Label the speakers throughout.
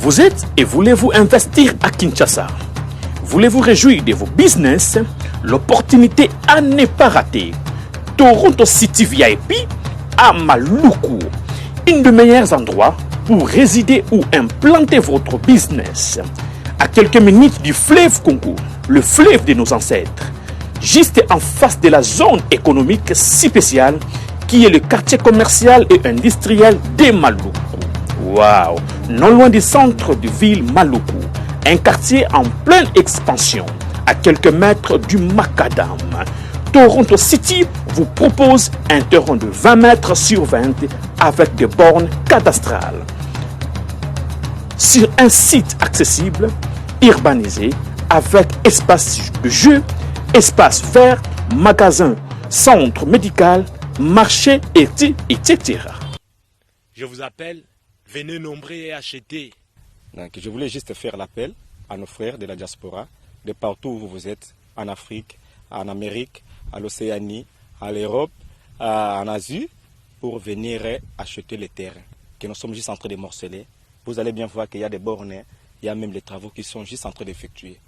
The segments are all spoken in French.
Speaker 1: Vous êtes et voulez-vous investir à Kinshasa? Voulez-vous réjouir de vos business? L'opportunité à ne pas rater. Toronto City VIP à Maluku, un des meilleurs endroits pour résider ou implanter votre business. À quelques minutes du fleuve Congo, le fleuve de nos ancêtres, juste en face de la zone économique spéciale qui est le quartier commercial et industriel de Maluku. Waouh! Non loin du centre de ville Maluku, un quartier en pleine expansion, à quelques mètres du Macadam. Toronto City vous propose un terrain de 20 mètres sur 20 avec des bornes cadastrales. Sur un site accessible, urbanisé, avec espace de jeu, espace vert, magasin, centre médical, marché, etc.
Speaker 2: Je vous appelle, venez nombrer et acheter.
Speaker 3: Donc, je voulais juste faire l'appel à nos frères de la diaspora, de partout où vous êtes, en Afrique, en Amérique, à l'Océanie, à l'Europe, en Asie, pour venir acheter les terrains que nous sommes juste en train de morceler. Vous allez bien voir qu'il y a des bornes, il y a même les travaux qui sont juste en train d'effectuer.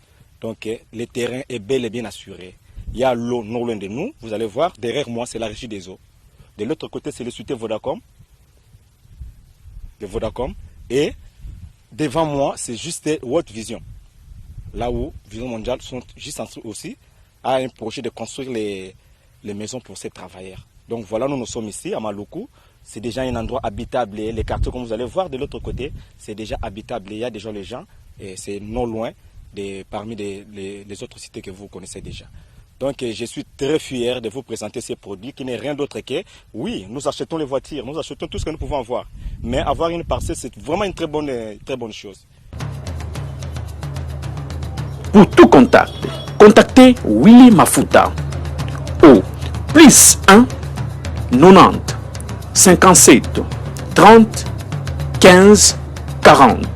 Speaker 3: Donc, le terrain est bel et bien assuré. Il y a l'eau non loin de nous. Vous allez voir, derrière moi, c'est la régie des eaux. De l'autre côté, c'est le société Vodacom. De Vodacom. Et devant moi, c'est juste World Vision. Là où Vision Mondiale sont juste en train aussi à un projet de construire les maisons pour ces travailleurs. Donc voilà, nous sommes ici à Maluku. C'est déjà un endroit habitable. Les quartiers, comme vous allez voir de l'autre côté, c'est déjà habitable. Il y a déjà les gens et c'est non loin parmi les autres cités que vous connaissez déjà. Donc je suis très fier de vous présenter ces produits qui n'est rien d'autre que, oui, nous achetons les voitures, nous achetons tout ce que nous pouvons avoir. Mais avoir une parcelle, c'est vraiment une très bonne chose.
Speaker 1: Pour tout contact, contactez Willy Mafuta au plus 1 90 57 30 15 40.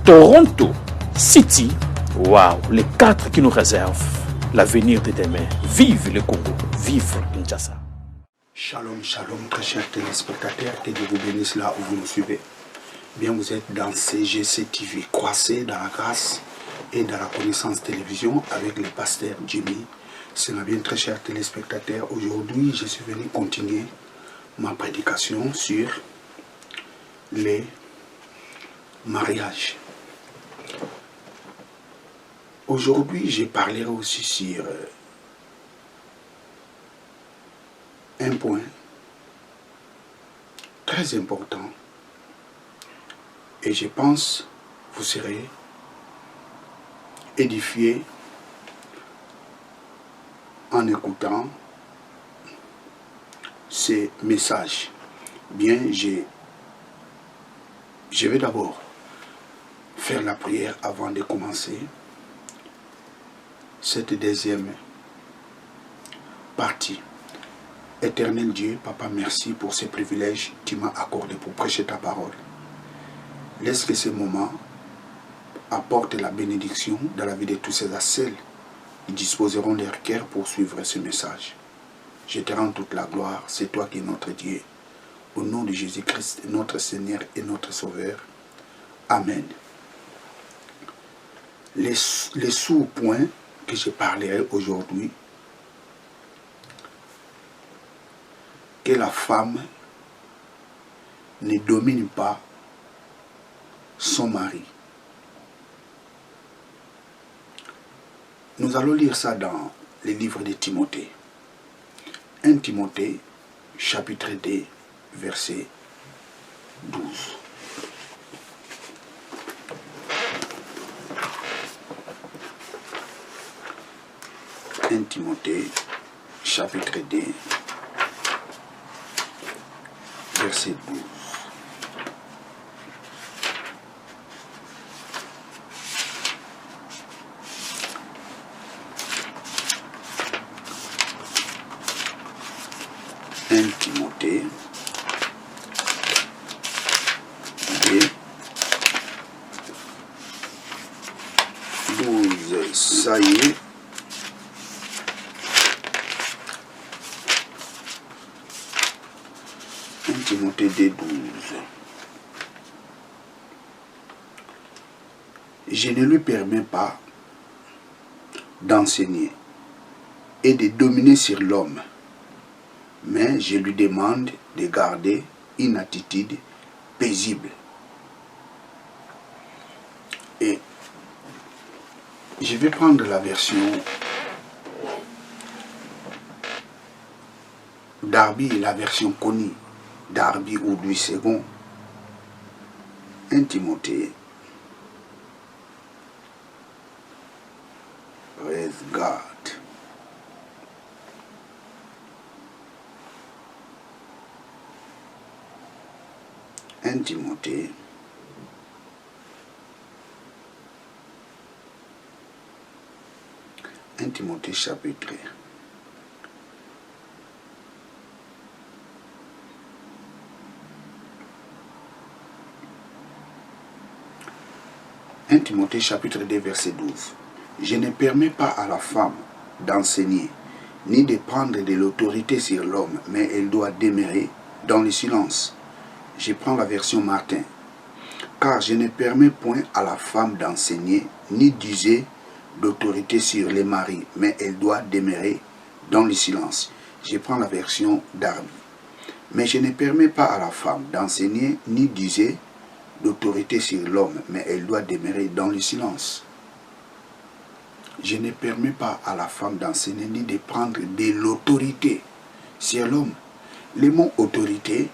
Speaker 1: Toronto City, waouh, les 4 qui nous réservent l'avenir de demain. Vive le Congo, vive Kinshasa.
Speaker 4: Shalom, shalom, très chers téléspectateurs, que Dieu vous bénisse là où vous nous suivez. Bien, vous êtes dans CGC TV, croissez dans la grâce et dans la connaissance télévision avec le pasteur Jimmy. C'est bien, très chers téléspectateurs. Aujourd'hui, je suis venu continuer ma prédication sur les mariages. Aujourd'hui, je parlerai aussi sur un point très important et je pense vous serez édifiés en écoutant ces messages. Bien, je vais d'abord faire la prière avant de commencer cette deuxième partie. Éternel Dieu, Papa, merci pour ces privilèges que tu m'as accordés pour prêcher ta parole. Laisse que ces moments apportent la bénédiction dans la vie de tous ces celles qui disposeront leur cœur pour suivre ce message. Je te rends toute la gloire, c'est toi qui es notre Dieu. Au nom de Jésus-Christ, notre Seigneur et notre Sauveur. Amen. Les sous-points que je parlerai aujourd'hui, que la femme ne domine pas son mari. Nous allons lire ça dans le livre de Timothée. 1 Timothée, chapitre 2, verset 12. Timothée, chapitre 2, verset 12. Timothée 2, 12. Ça y est. Timothée 2, 12. je ne lui permets pas d'enseigner et de dominer sur l'homme, mais je lui demande de garder une attitude paisible. Et je vais prendre la version Darby, la version connue, Darby ou Louis II, 1 Timothée, praise God. Un Timothée, chapitre 1 Timothée chapitre 2 verset 12. Je ne permets pas à la femme d'enseigner, ni de prendre de l'autorité sur l'homme, mais elle doit demeurer dans le silence. Je prends la version Martin. Car je ne permets point à la femme d'enseigner, ni d'user d'autorité sur les maris, mais elle doit demeurer dans le silence. Je prends la version Darby. Mais je ne permets pas à la femme d'enseigner, ni d'user d'autorité sur l'homme, mais elle doit demeurer dans le silence. Je ne permets pas à la femme d'enseigner, ni de prendre de l'autorité sur l'homme. Le mot autorité,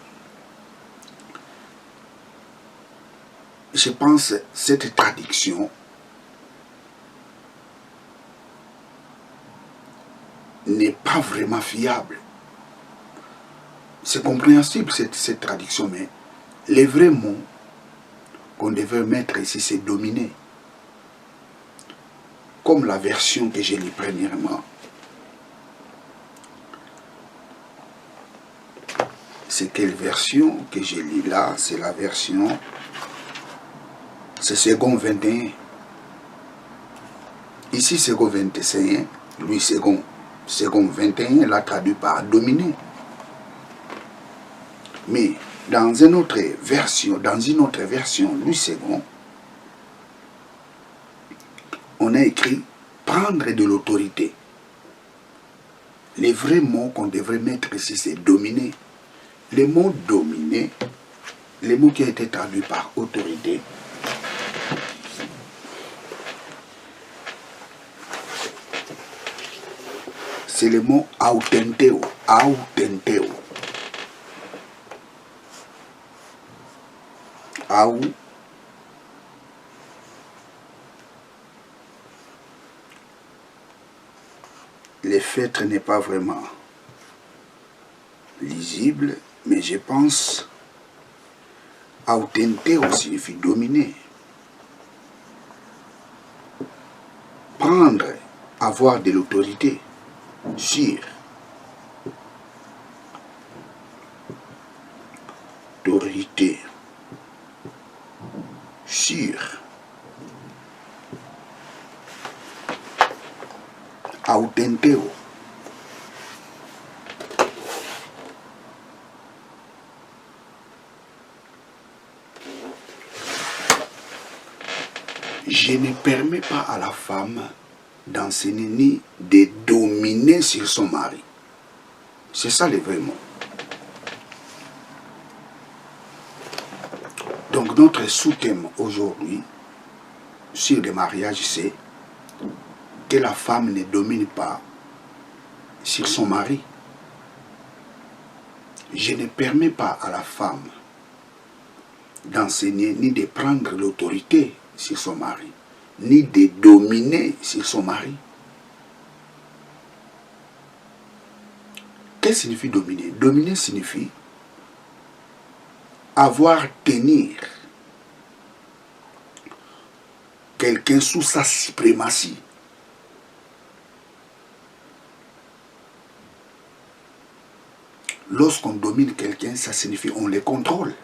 Speaker 4: je pense cette traduction n'est pas vraiment fiable. C'est compréhensible cette traduction, mais les vrais mots qu'on devrait mettre ici, c'est dominer. Comme la version que j'ai lue premièrement. C'est quelle version que j'ai lue là? C'est la version... C'est second 21. Ici, second 21. Lui, second 21, l'a traduit par dominer. Mais dans une autre version, lui second, on a écrit prendre de l'autorité. Les vrais mots qu'on devrait mettre ici, c'est dominer. Le mot dominer, le mot qui a été traduit par autorité, c'est le mot autenteo. Autenteo. Le feutre n'est pas vraiment lisible, mais je pense autenteo signifie dominer. Prendre, avoir de l'autorité sur. Autorité sur. Autenteo. Je ne permets pas à la femme d'enseigner ni de dominer sur son mari. C'est ça le vrai mot. Donc notre sous-thème aujourd'hui sur le mariage, c'est que la femme ne domine pas sur son mari. Je ne permets pas à la femme d'enseigner ni de prendre l'autorité sur son mari, ni de dominer sur son mari. Qu'est-ce que signifie dominer? Dominer signifie avoir, tenir quelqu'un sous sa suprématie. Lorsqu'on domine quelqu'un, ça signifie on le contrôle.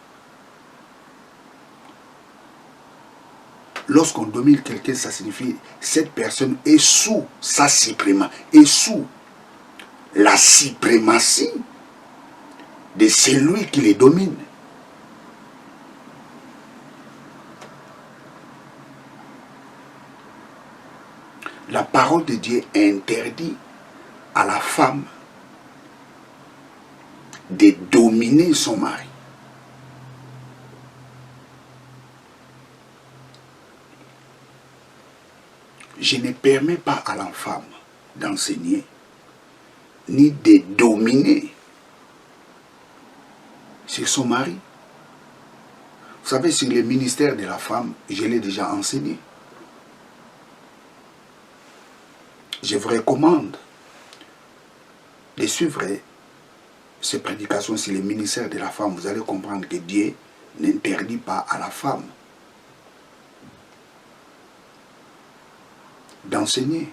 Speaker 4: Lorsqu'on domine quelqu'un, ça signifie cette personne est sous sa suprématie, est sous la suprématie de celui qui les domine. La parole de Dieu interdit à la femme de dominer son mari. Je ne permets pas à la femme d'enseigner ni de dominer sur son mari. Vous savez, sur le ministère de la femme, je l'ai déjà enseigné. Je vous recommande de suivre ces prédications sur le ministère de la femme. Vous allez comprendre que Dieu n'interdit pas à la femme d'enseigner.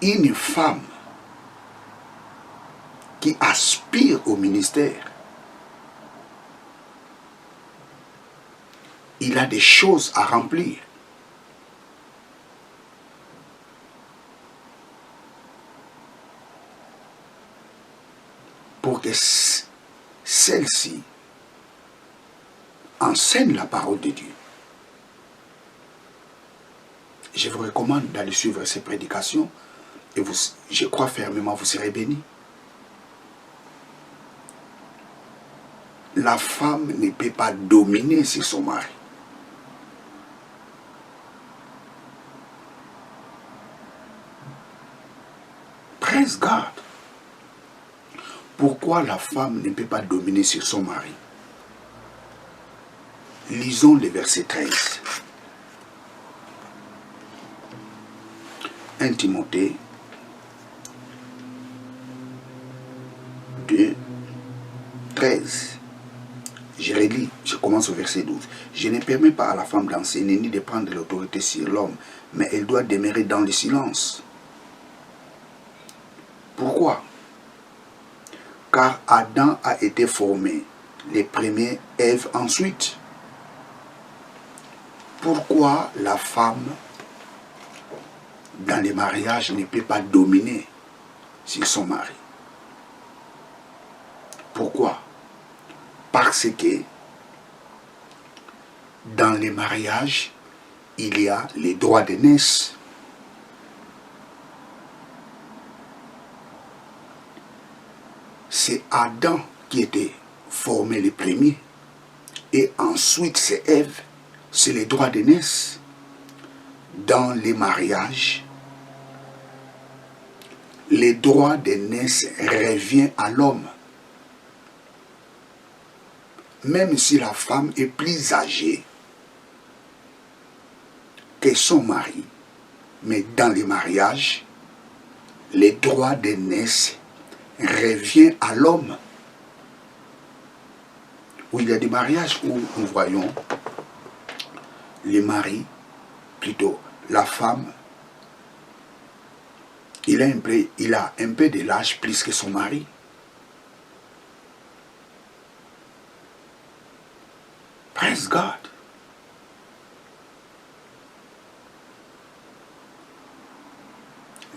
Speaker 4: Une femme qui aspire au ministère, il a des choses à remplir. Pour que celle-ci enseigne la parole de Dieu. Je vous recommande d'aller suivre ces prédications et vous, je crois fermement, vous serez bénis. La femme ne peut pas dominer sur son mari. Praise God. Pourquoi la femme ne peut pas dominer sur son mari? Lisons le verset 13. 1 Timothée 2, 13. Je relis, je commence au verset 12. Je ne permets pas à la femme d'enseigner ni de prendre l'autorité sur l'homme, mais elle doit demeurer dans le silence. Pourquoi? Car Adam a été formé, les premiers, Ève ensuite. Pourquoi la femme dans les mariages ne peut pas dominer sur son mari? Pourquoi? Parce que dans les mariages, il y a les droits d'aînesse. C'est Adam qui était formé le premier. Et ensuite, c'est Ève. C'est les droits d'aînesse. Dans les mariages, les droits d'aînesse reviennent à l'homme. Même si la femme est plus âgée que son mari, mais dans les mariages, les droits d'aînesse reviennent à l'homme. Où il y a des mariages où nous voyons les maris, plutôt la femme, il a un peu de l'âge plus que son mari. Praise God.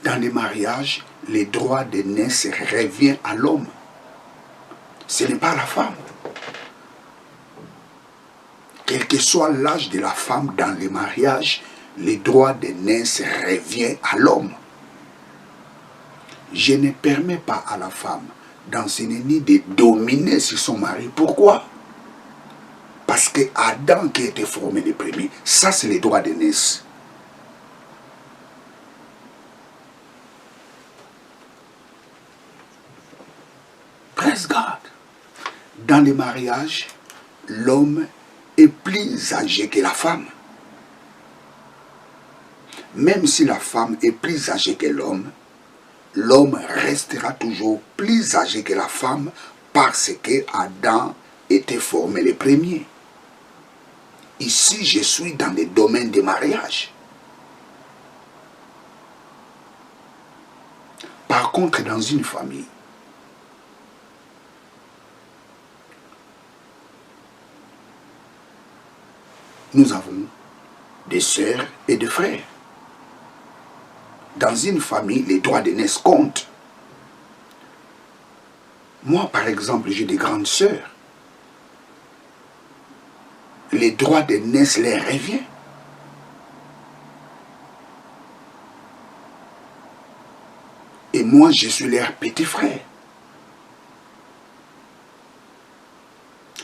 Speaker 4: Dans les mariages, les droits d'aînesse reviennent à l'homme. Ce n'est pas la femme. Quel que soit l'âge de la femme dans les mariages, les droits d'aînesse reviennent à l'homme. Je ne permets pas à la femme d'enseigner ni de dominer sur son mari. Pourquoi? Parce que Adam qui a été formé le premier, ça c'est les droits d'aînesse. Praise God. Dans les mariages, l'homme est plus âgé que la femme. Même si la femme est plus âgée que l'homme, l'homme restera toujours plus âgé que la femme parce que Adam était formé le premier. Ici, je suis dans le domaine des mariages. Par contre, dans une famille, nous avons des sœurs et des frères. Dans une famille, les droits d'aînesse comptent. Moi, par exemple, j'ai des grandes sœurs. les droits d'aînesse leur revient. Et moi, je suis leur petit frère.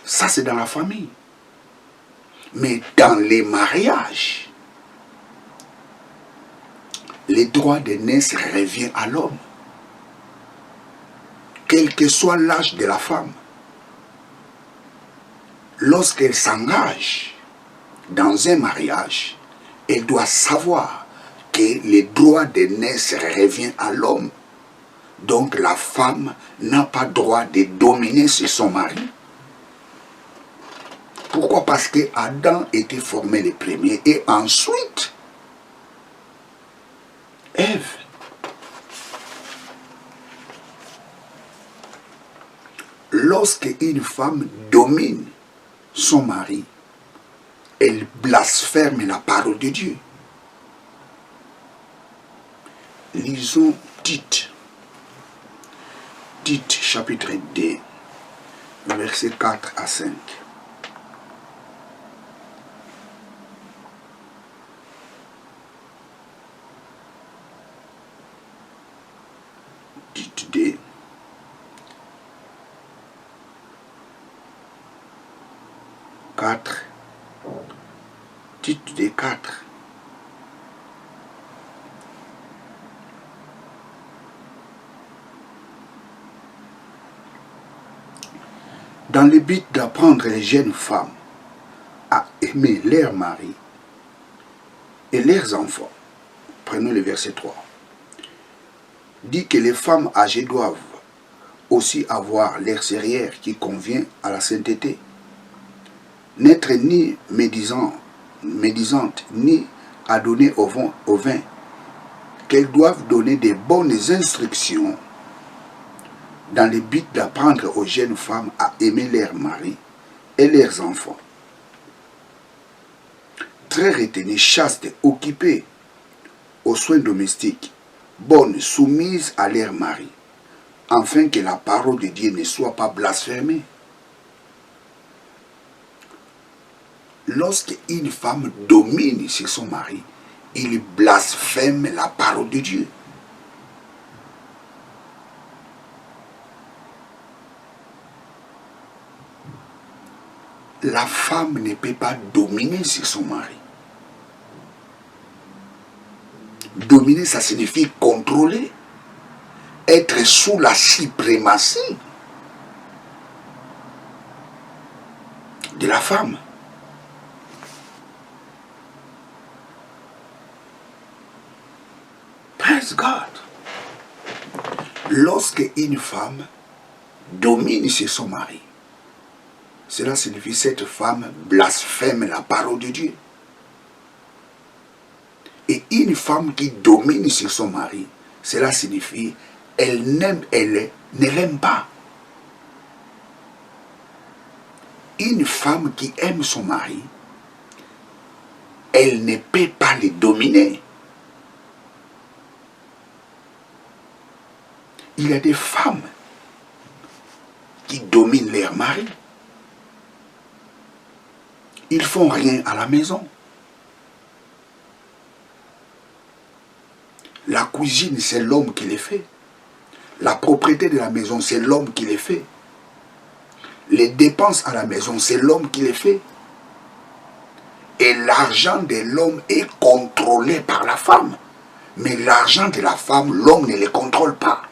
Speaker 4: Ça, c'est dans la famille. Mais dans les mariages, les droits d'aînesse reviennent à l'homme. Quel que soit l'âge de la femme, lorsqu'elle s'engage dans un mariage, elle doit savoir que les droits d'aînesse reviennent à l'homme. Donc la femme n'a pas droit de dominer sur son mari. Pourquoi? Parce que Adam était formé le premier et ensuite Ève. Lorsque une femme domine son mari, elle blasphème la parole de Dieu. Lisons Tite. Tite chapitre 2, versets 4 à 5. Tite 2, Tite 2, 4. Dans le but d'apprendre les jeunes femmes à aimer leur mari et leurs enfants. Prenons le verset 3. Dit que les femmes âgées doivent aussi avoir l'air sérieux qui convient à la sainteté. N'être ni médisantes, ni à donner au vin, qu'elles doivent donner des bonnes instructions dans le but d'apprendre aux jeunes femmes à aimer leurs maris et leurs enfants. Très retenues, chastes, occupées aux soins domestiques, bonnes, soumises à leur mari, afin que la parole de Dieu ne soit pas blasphémée. Lorsque une femme domine sur son mari, il blasphème la parole de Dieu. La femme ne peut pas dominer sur son mari. Dominer, ça signifie contrôler, être sous la suprématie de la femme. Praise God. Lorsque une femme domine sur son mari, cela signifie que cette femme blasphème la parole de Dieu. Et une femme qui domine sur son mari, cela signifie elle ne l'aime pas. Une femme qui aime son mari, elle ne peut pas le dominer. Il y a des femmes qui dominent leur mari. Ils ne font rien à la maison. La cuisine, c'est l'homme qui les fait. La propriété de la maison, c'est l'homme qui les fait. Les dépenses à la maison, c'est l'homme qui les fait. Et l'argent de l'homme est contrôlé par la femme. Mais l'argent de la femme, l'homme ne le contrôle pas.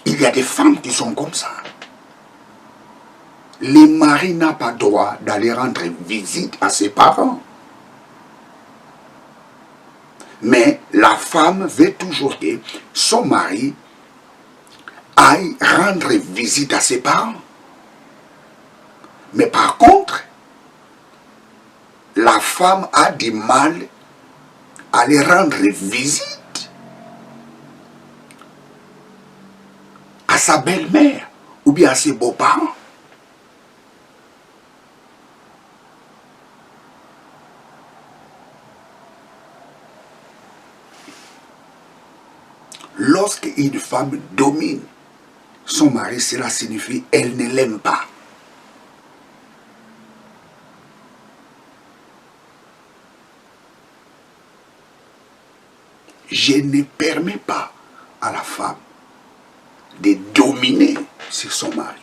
Speaker 4: Il y a des femmes qui sont comme ça. Le mari n'a pas droit d'aller rendre visite à ses parents. Mais la femme veut toujours que son mari aille rendre visite à ses parents. Mais par contre, la femme a du mal à aller rendre visite à sa belle-mère ou bien à ses beaux-parents. Lorsque une femme domine son mari, cela signifie elle ne l'aime pas. Je ne permets pas à la femme de dominer sur son mari.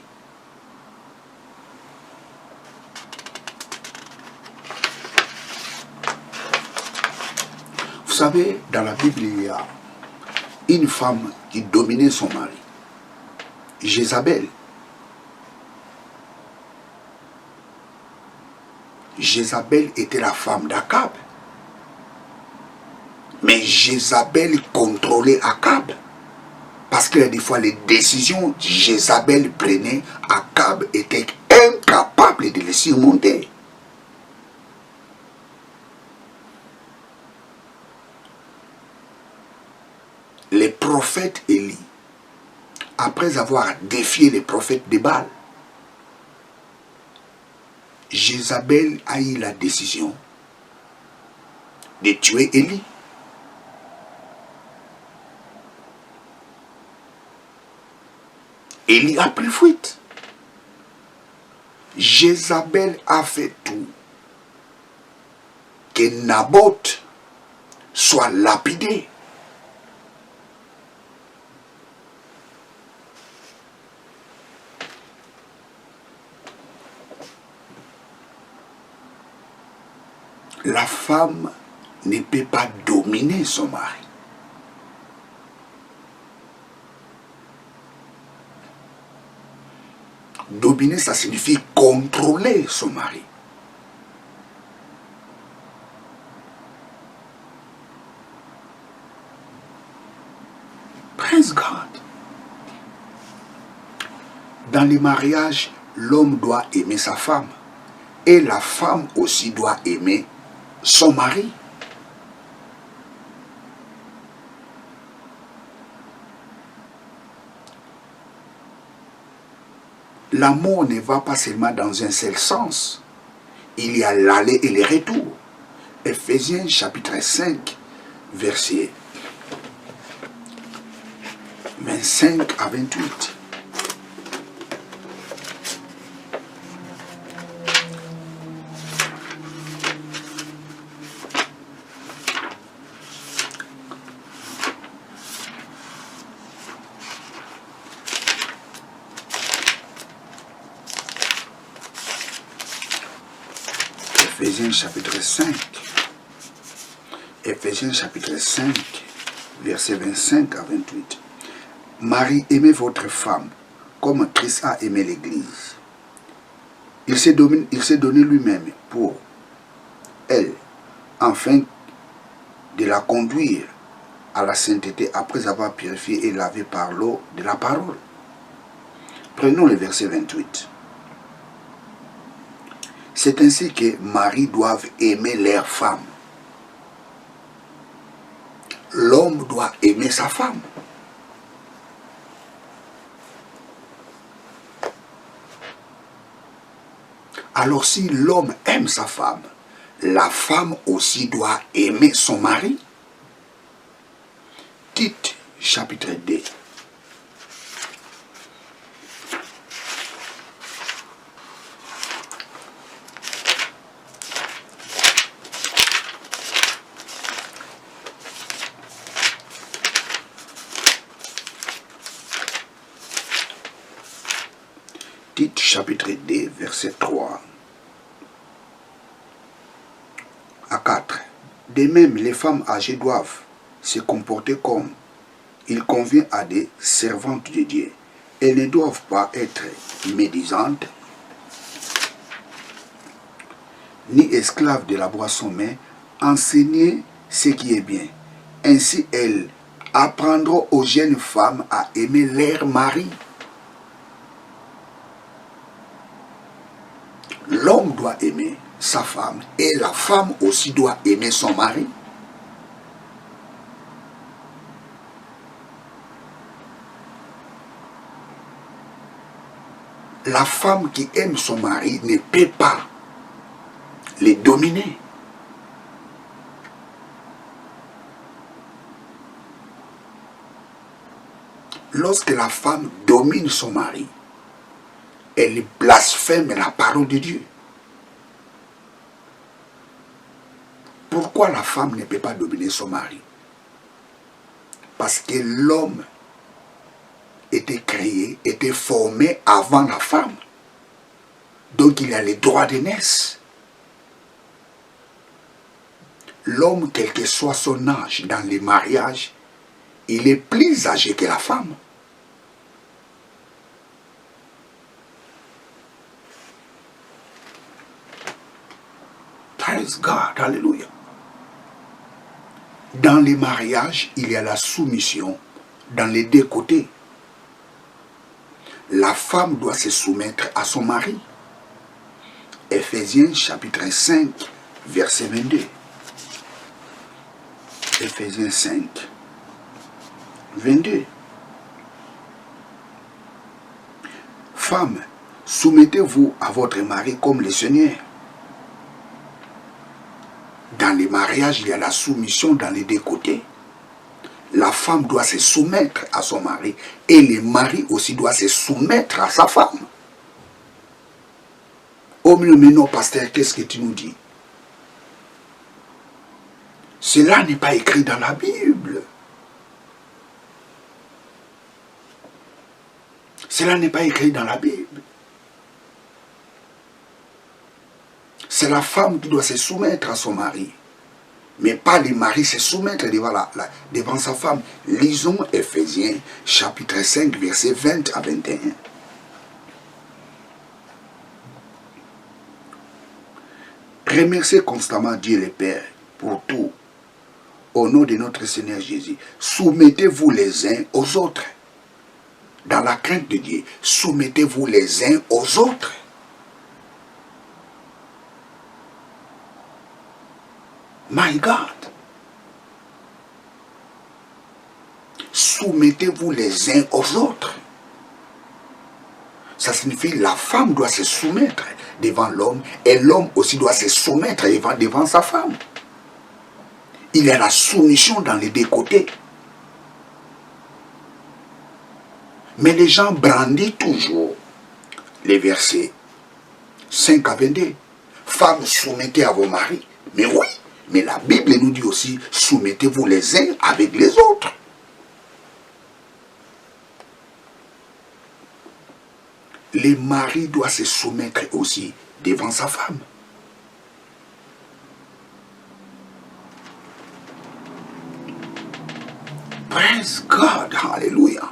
Speaker 4: Vous savez, dans la Bible, il y a une femme qui dominait son mari, Jézabel. Jézabel était la femme d'Akab. Mais Jézabel contrôlait Akab. Parce que des fois, les décisions que Jézabel prenait, Akab était incapable de les surmonter. Les prophètes Élie, après avoir défié les prophètes de Baal, Jézabel a eu la décision de tuer Élie. Élie a pris fuite. Jézabel a fait tout que Naboth soit lapidé. La femme ne peut pas dominer son mari. Dominer, ça signifie contrôler son mari. Praise God. Dans les mariages, l'homme doit aimer sa femme. Et la femme aussi doit aimer son mari. L'amour ne va pas seulement dans un seul sens. Il y a l'aller et le retour. Ephésiens chapitre 5, versets 25 à 28. Ephésiens chapitre 5. Ephésiens chapitre 5, versets 25 à 28. Marie, aimez votre femme comme Christ a aimé l'Église. Il s'est donné lui-même pour elle, afin de la conduire à la sainteté après avoir purifié et lavé par l'eau de la parole. Prenons le verset 28. C'est ainsi que Marie doivent aimer leur femme. L'homme doit aimer sa femme. Alors si l'homme aime sa femme, la femme aussi doit aimer son mari. Tite, chapitre 2. Tite, chapitre 2, verset 3 à 4. De même, les femmes âgées doivent se comporter comme il convient à des servantes de Dieu. Elles ne doivent pas être médisantes, ni esclaves de la boisson, mais enseigner ce qui est bien. Ainsi, elles apprendront aux jeunes femmes à aimer leur mari. L'homme doit aimer sa femme et la femme aussi doit aimer son mari. La femme qui aime son mari ne peut pas les dominer. lorsque la femme domine son mari, elle blasphème la parole de Dieu. Pourquoi la femme ne peut pas dominer son mari? Parce que l'homme était créé, était formé avant la femme. Donc il a les droits d'aînesse. L'homme, quel que soit son âge dans les mariages, il est plus âgé que la femme. Praise God, alléluia. Dans les mariages, il y a la soumission dans les deux côtés. La femme doit se soumettre à son mari. Éphésiens chapitre 5, verset 22. Éphésiens 5, 22. Femmes, soumettez-vous à votre mari comme le Seigneur. Dans les mariages, il y a la soumission dans les deux côtés. La femme doit se soumettre à son mari et le mari aussi doit se soumettre à sa femme. Oh mais non, pasteur, qu'est-ce que tu nous dis? Cela n'est pas écrit dans la Bible. Cela n'est pas écrit dans la Bible. C'est la femme qui doit se soumettre à son mari. Mais pas le mari se soumettre devant sa femme. Lisons Éphésiens chapitre 5, verset 20 à 21. Remerciez constamment Dieu le Père pour tout. Au nom de notre Seigneur Jésus, soumettez-vous les uns aux autres. Dans la crainte de Dieu, soumettez-vous les uns aux autres. My God. Soumettez-vous les uns aux autres. Ça signifie la femme doit se soumettre devant l'homme et l'homme aussi doit se soumettre devant sa femme. Il y a la soumission dans les deux côtés. Mais les gens brandissent toujours les versets 5 à 22. Femmes, soumettez à vos maris. Mais oui, mais la Bible nous dit aussi, soumettez-vous les uns avec les autres. Le mari doit se soumettre aussi devant sa femme. Praise God, hallelujah.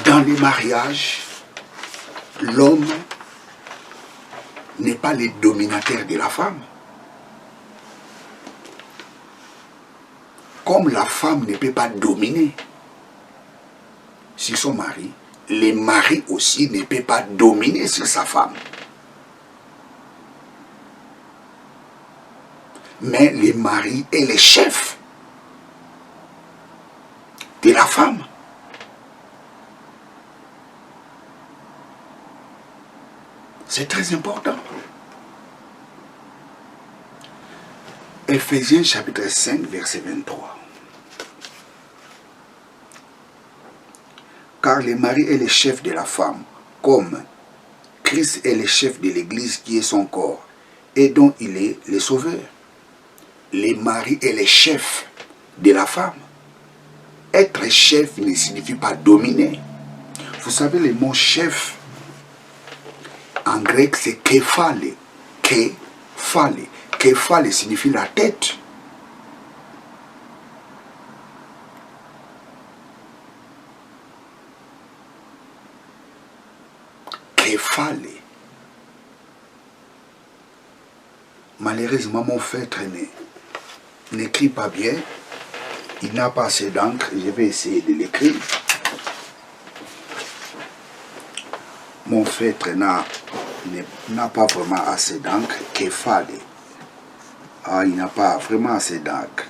Speaker 4: Dans les mariages, l'homme n'est pas le dominateur de la femme. Comme la femme ne peut pas dominer sur son mari, le mari aussi ne peut pas dominer sur sa femme. Mais le mari est le chef de la femme. C'est très important. Éphésiens chapitre 5, verset 23. Car le mari est le chef de la femme, comme Christ est le chef de l'Église qui est son corps, et dont il est le sauveur. Le mari est le chef de la femme. Être chef ne signifie pas dominer. Vous savez, le mot chef, en grec, c'est képhale. Képhale. Képhale signifie la tête. Képhale. Malheureusement, mon frère n'écrit pas bien. Il n'a pas assez d'encre. Je vais essayer de l'écrire. Mon frère n'a pas vraiment assez d'encre. Képhale. Ah, il n'a pas vraiment assez d'encre.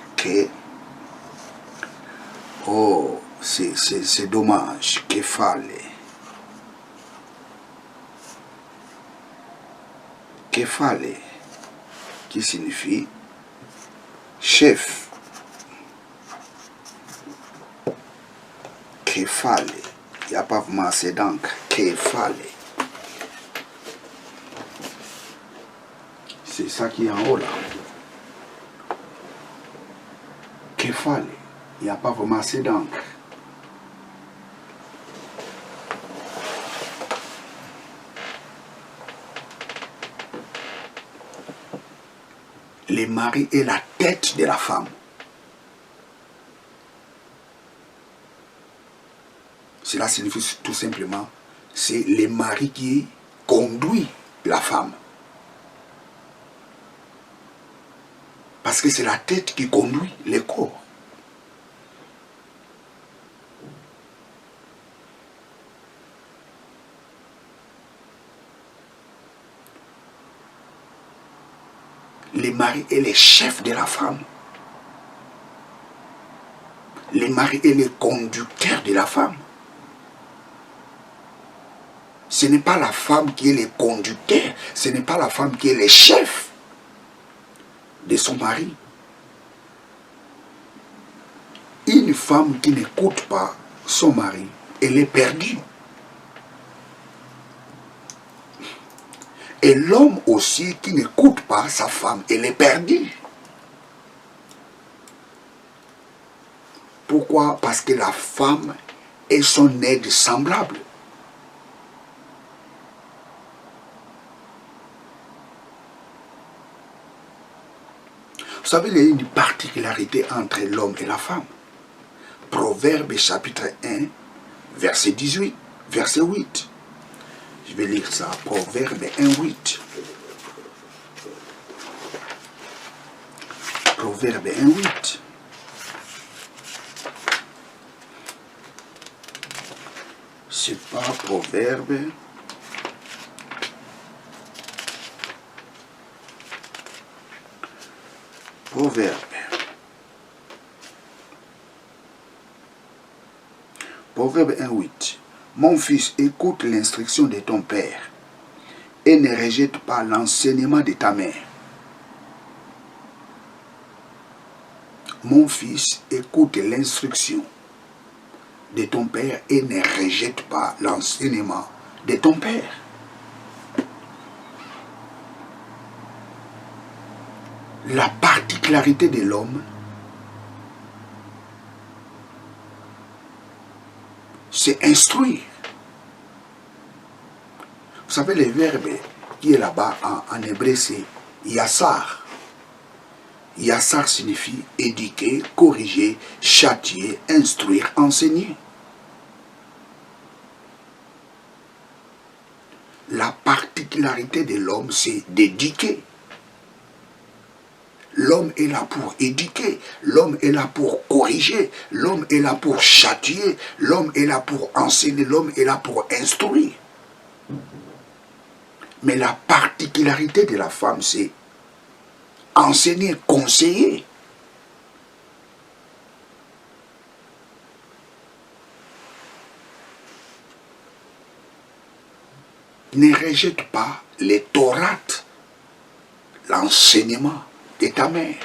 Speaker 4: Oh, c'est dommage. Képhale. Képhale, qui signifie chef. Kefale. Il n'y a pas vraiment assez d'encre. Kefale. C'est ça qui est en haut là. Kefale. Il n'y a pas vraiment assez d'encre. Le mari est la tête de la femme. Cela signifie tout simplement, c'est le mari qui conduit la femme. Parce que c'est la tête qui conduit le corps. Le mari est le chef de la femme. Le mari est le conducteur de la femme. Ce n'est pas la femme qui est le conducteur, ce n'est pas la femme qui est le chef de son mari. Une femme qui n'écoute pas son mari, elle est perdue. Et l'homme aussi qui n'écoute pas sa femme, elle est perdue. Pourquoi? Parce que la femme est son aide semblable. Vous savez, il y a une particularité entre l'homme et la femme. Proverbe chapitre 1, verset 18, verset 8. Je vais lire ça. Proverbe 1, 8. Proverbe 1, 8. C'est pas Proverbe. Proverbe. Proverbe 1, 8. Mon fils, écoute l'instruction de ton père et ne rejette pas l'enseignement de ta mère. Mon fils, écoute l'instruction de ton père et ne rejette pas l'enseignement de ton père. La particularité de l'homme, c'est instruire. Vous savez, le verbe qui est là-bas en hébreu, c'est yassar. Yassar signifie éduquer, corriger, châtier, instruire, enseigner. La particularité de l'homme, c'est d'éduquer. L'homme est là pour éduquer, l'homme est là pour corriger, l'homme est là pour châtier, l'homme est là pour enseigner, l'homme est là pour instruire. Mais la particularité de la femme, c'est enseigner, conseiller. Ne rejette pas les Torates, l'enseignement de ta mère.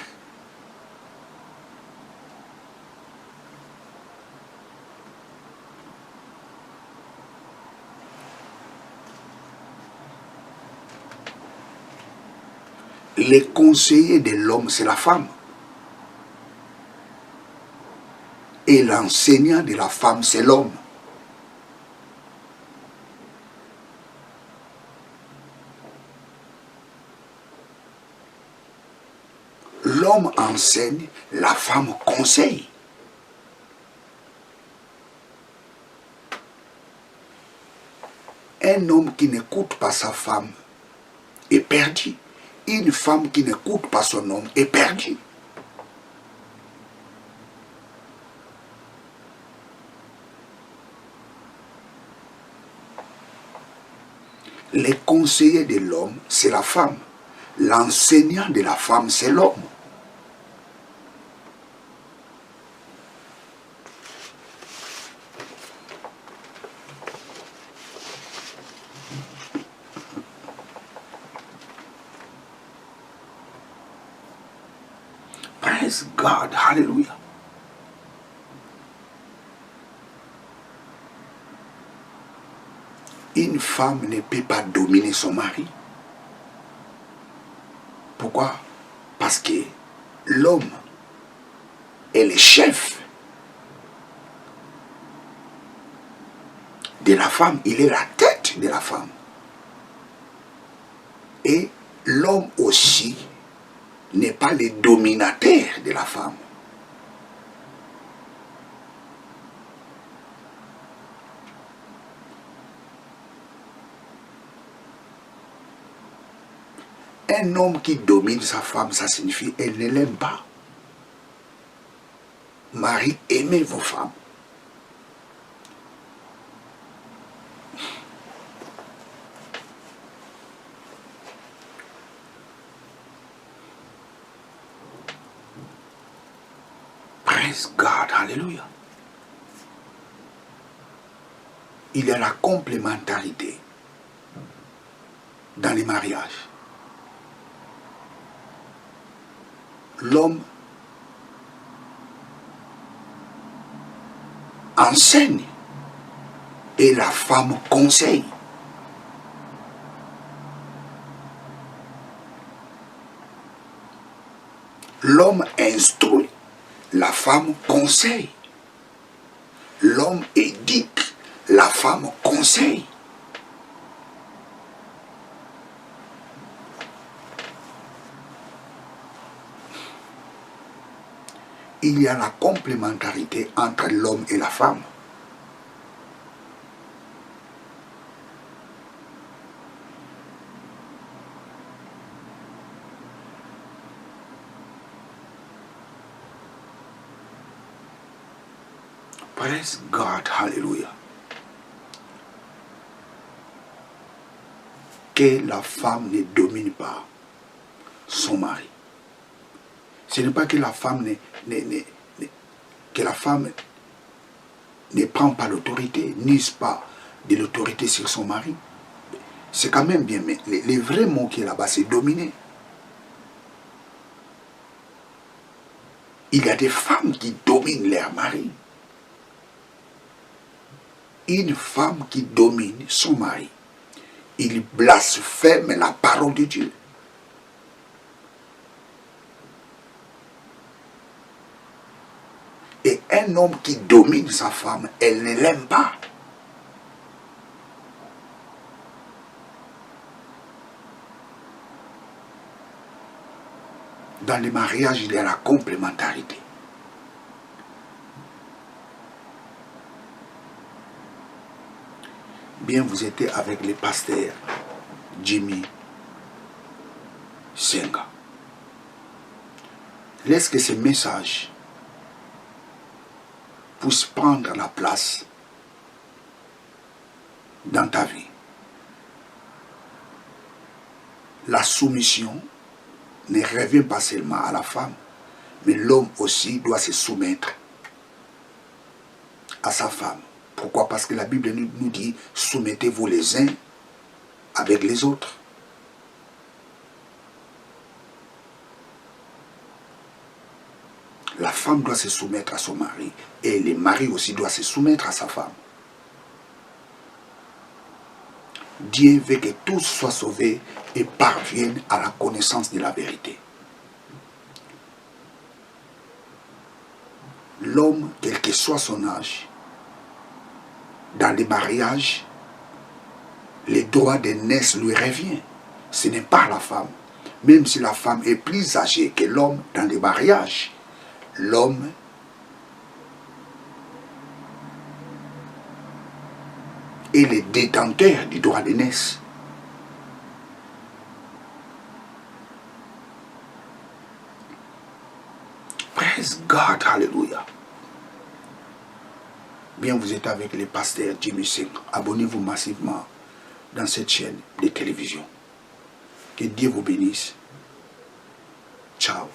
Speaker 4: Les conseillers de l'homme, c'est la femme. Et l'enseignant de la femme, c'est l'homme. L'homme enseigne, la femme conseille. Un homme qui n'écoute pas sa femme est perdu. Une femme qui n'écoute pas son homme est perdue. Les conseillers de l'homme, c'est la femme. L'enseignant de la femme, c'est l'homme. Praise God. Hallelujah. Une femme ne peut pas dominer son mari. Pourquoi? Parce que l'homme est le chef de la femme. Il est la tête de la femme. Et l'homme aussi n'est pas le dominateur de la femme. Un homme qui domine sa femme, ça signifie qu'elle ne l'aime pas. Marie, aimez vos femmes. Praise God, hallelujah. Il y a la complémentarité dans les mariages. L'homme enseigne et la femme conseille. L'homme instruit, la femme conseille. L'homme éduque, la femme conseille. Il y a la complémentarité entre l'homme et la femme. Praise God, hallelujah. Que la femme ne domine pas son mari. Ce n'est pas que la femme ne prend pas l'autorité, n'use pas de l'autorité sur son mari. C'est quand même bien, mais les vrais mots qui est là-bas, c'est dominer. Il y a des femmes qui dominent leur mari. Une femme qui domine son mari, il blasphème la parole de Dieu. Et un homme qui domine sa femme, elle ne l'aime pas. Dans les mariages, il y a la complémentarité. Bien, vous étiez avec le pasteur Jimmy Senga. Laisse que ce message puisse prendre la place dans ta vie. La soumission ne revient pas seulement à la femme, mais l'homme aussi doit se soumettre à sa femme. Pourquoi? Parce que la Bible nous dit, soumettez-vous les uns avec les autres. La femme doit se soumettre à son mari et le mari aussi doit se soumettre à sa femme. Dieu veut que tous soient sauvés et parviennent à la connaissance de la vérité. L'homme, quel que soit son âge, dans les mariages, les droits d'aînesse lui revient. Ce n'est pas la femme. Même si la femme est plus âgée que l'homme dans les mariages, l'homme est le détenteur du droit d'aînesse. Praise God, hallelujah. Bien, vous êtes avec le pasteur Jimmy Senga. Abonnez-vous massivement dans cette chaîne de télévision. Que Dieu vous bénisse. Ciao.